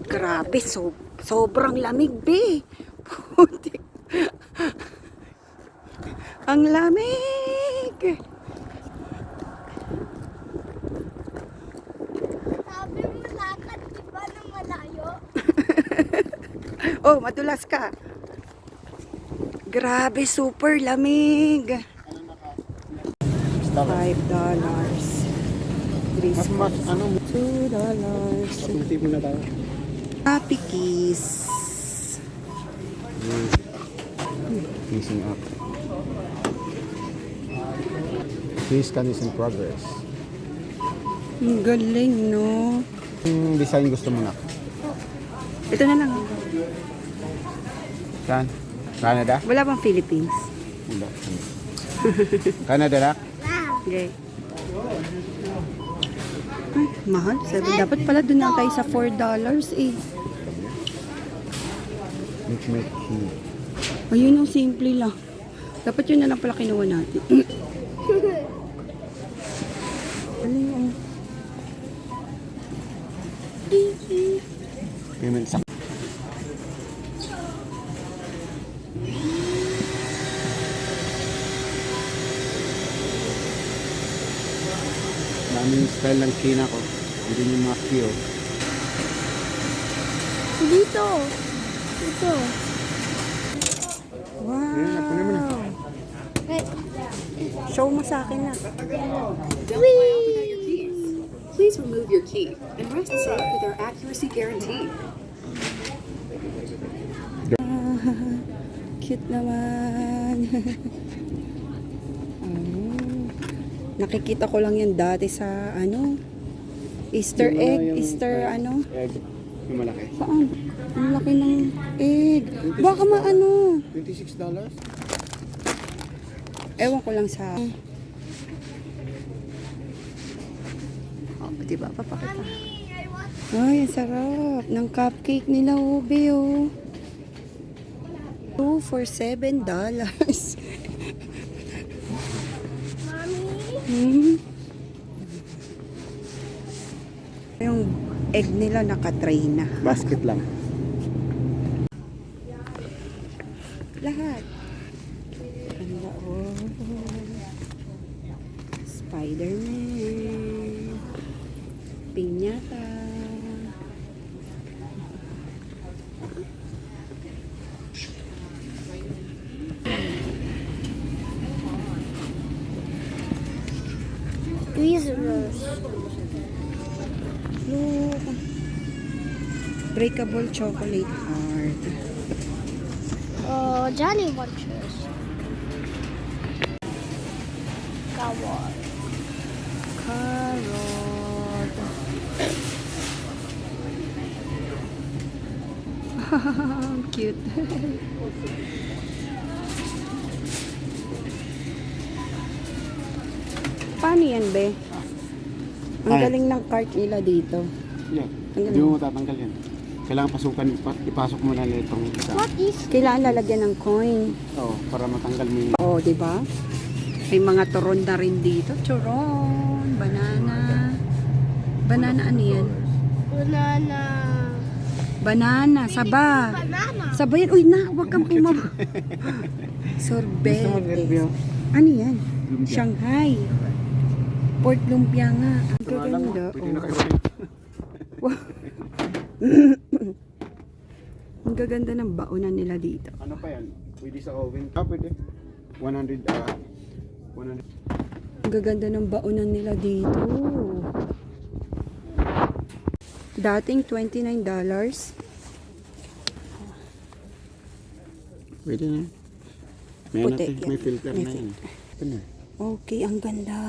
Grabe, sobrang lamig, be. Putik. Ang lamig. Sabi mo lakad, di ba, ng malayo? Oh, madulas ka. Grabe, super lamig. $5. Mas ano mo? $2. Patuti mo na tayo. Happy Kiss. Kissing up. Kiss can is in progress. Ang galing, no? Yung design gusto mo na? Ito na lang. Saan? Canada? Wala bang Philippines? Wala. Canada na? Okay. Ay, mahal. Dapat pala doon na tayo sa $4 eh. Which make you. Ayun ang simple lang. Dapat yun na lang pala kinuha natin. Galing oh. Payment sa. Daming style ng China ko. Hindi yung mga Kyo. Dito. Dito. Wow. Wait. Show mo sa akin na. Please remove your key and rest safe with our accuracy guarantee. Cute naman. Nakikita ko lang yan dati sa ano Easter egg, Easter ano. Egg. Yung malaki. Saan? Ang laki ng egg. Baka maano. $26? Ewan ko lang sa... Oh, diba? Papakita. Ay, ang sarap. Ng cupcake nila, ube, oh. 2 for $7. Yung egg nila nakatray na. Basket lang. Lahat. Ganda, oh. Spider-Man. Piñata. Tweezers. Look. Breakable chocolate heart. Oh, Johnny Bunches. Kawal. Carrot. Cute. Paano yan, be? Ang Ay. galing ng cart nila dito. Yeah. Ang Hindi mo matatanggal yan. Kailangan pasukan, ipasok mo na itong isa. What is Kailangan lalagyan ng coin. Oo, para matanggal mo yung... Oo, di ba? May mga turon na rin dito. Turon, banana. Banana ano yan? banana? Banana, saba. Banana. Saba yan. Uy na, huwag kang pumaba. Sorbete. Gusto mo review? Ano yan? Lumpia. Shanghai. Port lumpia nga. Ang Ito nga lang, gaganda. pwede na Oh. kayo ulit. Wow. Ang gaganda ng baunan nila dito. Ano pa yan? Pwede sa oven? Ah, pwede. 100, 100. Ang gaganda ng baunan nila dito. Dating $29. Pwede na. May, Puti natin, yan. may filter May na yan. Ito na. Okay, ang ganda.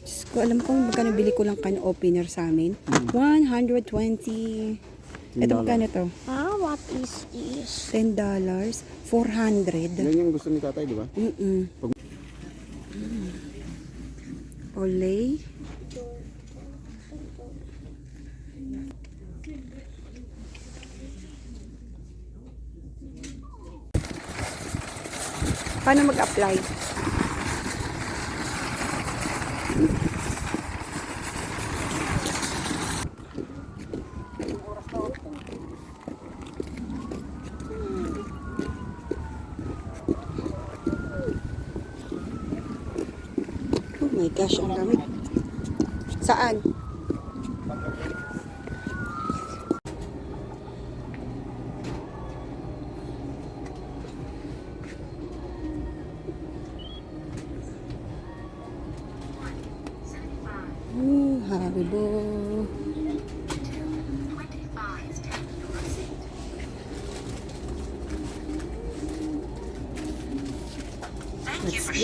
Diyos ko, alam ko magkano bili ko lang can opener sa amin. 120. Ito magkano to? Ah, what is this? $10. 400. Yan yung gusto ni tatay, di ba? Olay. Paano mag-apply? to. Oh my gosh, ang dami. Saan? Haribo. Let's